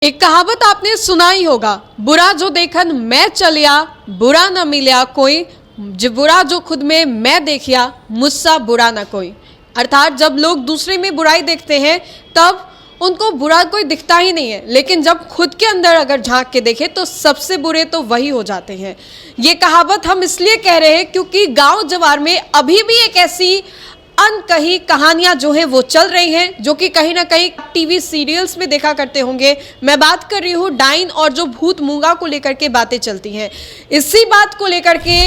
एक कहावत आपने सुना ही होगा, बुरा जो देखन मैं चलिया, बुरा न मिलिया कोई, बुरा जो खुद में मैं देखिया, मुझसा बुरा न कोई। अर्थात जब लोग दूसरे में बुराई देखते हैं तब उनको बुरा कोई दिखता ही नहीं है, लेकिन जब खुद के अंदर अगर झांक के देखें तो सबसे बुरे तो वही हो जाते हैं। ये कहावत हम इसलिए कह रहे हैं क्योंकि गांव जवार में अभी भी एक ऐसी अनकही कहानियां जो है वो चल रही हैं, जो कि कहीं ना कहीं टीवी सीरियल्स में देखा करते होंगे। मैं बात कर रही हूँ डाइन और जो भूत मूंगा को लेकर के बातें चलती हैं। इसी बात को लेकर के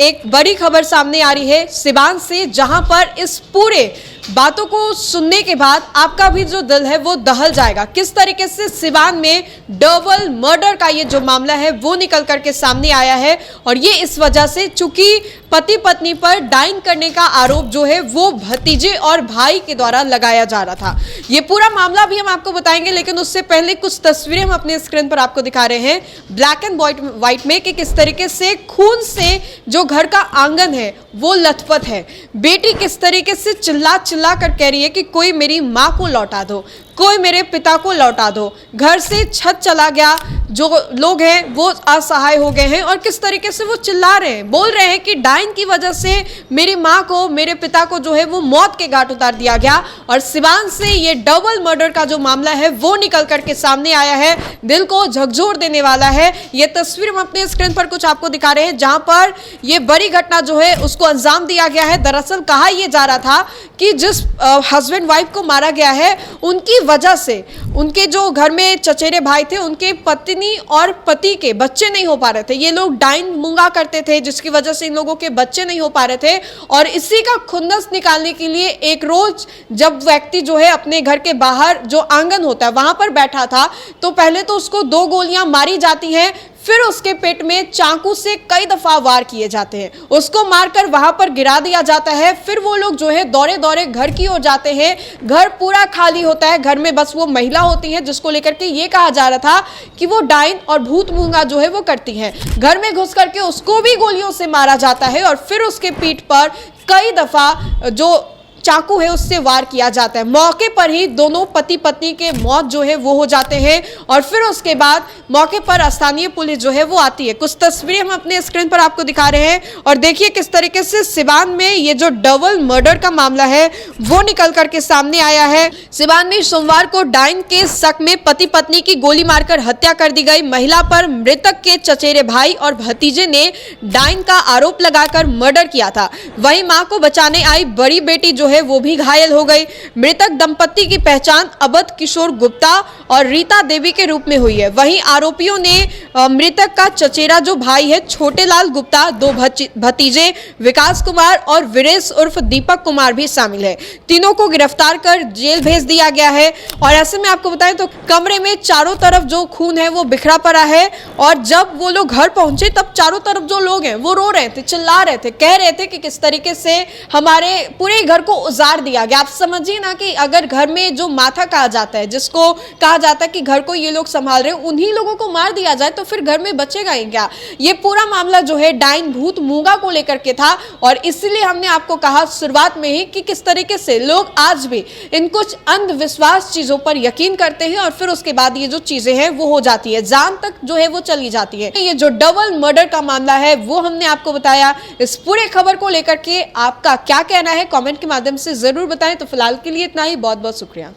एक बड़ी खबर सामने आ रही है सिवान से, जहां पर इस पूरे बातों को सुनने के बाद आपका भी जो दिल है वो दहल जाएगा। किस तरीके से सिवान में डबल मर्डर का ये जो मामला है वो निकल करके सामने आया है, और ये इस वजह से चूंकि पति पत्नी पर डाइन करने का आरोप जो है वो भतीजे और भाई के द्वारा लगाया जा रहा था। ये पूरा मामला भी हम आपको बताएंगे, लेकिन उससे पहले कुछ तस्वीरें हम अपने स्क्रीन पर आपको दिखा रहे हैं ब्लैक एंड व्हाइट में कि किस तरीके से खून से जो घर का आंगन है वो लथपथ है। बेटी किस तरीके से चिल्ला चिल्ला कर कह रही है कि कोई मेरी माँ को लौटा दो, कोई मेरे पिता को लौटा दो। घर से छत चला गया, जो लोग हैं वो असहाय हो गए हैं और किस तरीके से वो चिल्ला रहे हैं, बोल रहे हैं कि डाइन की वजह से मेरी माँ को, मेरे पिता को जो है वो मौत के घाट उतार दिया गया। और सिवान से ये डबल मर्डर का जो मामला है वो निकल करके सामने आया है, दिल को झकझोर देने वाला है। ये तस्वीर हम अपने स्क्रीन पर कुछ आपको दिखा रहे हैं, जहां पर ये बड़ी घटना जो है उसको अंजाम दिया गया है। दरअसल कहा यह जा रहा था कि जिस हस्बैंड वाइफ को मारा गया है उनकी वजह से उनके जो घर में चचेरे भाई थे, उनके पत्नी और पति के बच्चे नहीं हो पा रहे थे। ये लोग डाइन मूंगा करते थे, जिसकी वजह से इन लोगों के बच्चे नहीं हो पा रहे थे। और इसी का खुन्नस निकालने के लिए एक रोज जब व्यक्ति जो है अपने घर के बाहर जो आंगन होता है वहां पर बैठा था, तो पहले तो उसको 2 गोलियां मारी जाती हैं, फिर उसके पेट में चाकू से कई दफा वार किए जाते हैं, उसको मारकर वहां पर गिरा दिया जाता है। फिर वो लोग जो है दौड़े दौड़े घर की ओर जाते हैं। घर पूरा खाली होता है, घर में बस वो महिला होती है जिसको लेकर के ये कहा जा रहा था कि वो डाइन और भूत मूंगा जो है वो करती हैं। घर में घुस करके उसको भी गोलियों से मारा जाता है और फिर उसके पीठ पर कई दफा जो चाकू है उससे वार किया जाता है। मौके पर ही दोनों पति पत्नी के मौत जो है वो हो जाते हैं और फिर उसके बाद मौके पर स्थानीय पुलिस जो है वो आती है। कुछ तस्वीरें हम अपने स्क्रीन पर आपको दिखा रहे हैं और देखिए किस तरीके से सिवान में ये जो डबल मर्डर का मामला है वो निकल करके सामने आया है। सिवान में सोमवार को डाइन के शक में पति पत्नी की गोली मारकर हत्या कर दी गई। महिला पर मृतक के चचेरे भाई और भतीजे ने डाइन का आरोप लगाकर मर्डर किया था। वहीं मां को बचाने आई बड़ी बेटी जो है वो भी घायल हो गई। मृतक दंपत्ति की पहचान अवध किशोर गुप्ता और रीता देवी के रूप में हुई है। वहीं आरोपियों ने मृतक का चचेरा जो भाई है छोटे लाल गुप्ता, 2 भतीजे विकास कुमार और वीरेश उर्फ दीपक कुमार भी शामिल है। तीनों को गिरफ्तार कर जेल भेज दिया गया है। और ऐसे में आपको बताएं तो कमरे में चारों तरफ जो खून है वो बिखरा पड़ा है और जब वो लोग घर पहुंचे तब चारों तरफ जो लोग हैं वो रो रहे थे, चिल्ला रहे थे, कह रहे थे कि किस तरीके से हमारे पूरे घर को उजाड़ दिया गया। आप समझिए ना कि अगर घर में जो माथा कहा जाता है, जिसको कहा जाता है कि घर को ये लोग संभाल रहे हैं, उन्हीं लोगों को मार दिया जाए तो फिर घर में बचेगा ही क्या। ये पूरा मामला जो है डाइन भूत मूंगा को लेकर के था और इसलिए हमने आपको कहा शुरुआत में ही कि किस तरीके से लोग आज भी इन कुछ अंधविश्वास चीजों पर यकीन करते हैं और फिर उसके बाद ये जो चीजें हैं वो हो जाती है, जान तक जो है वो चली जाती है। ये जो डबल मर्डर का मामला है वो हमने आपको बताया। इस पूरे खबर को लेकर के आपका क्या कहना है कमेंट के माध्यम से जरूर बताएं। तो फिलहाल के लिए इतना ही, बहुत बहुत शुक्रिया।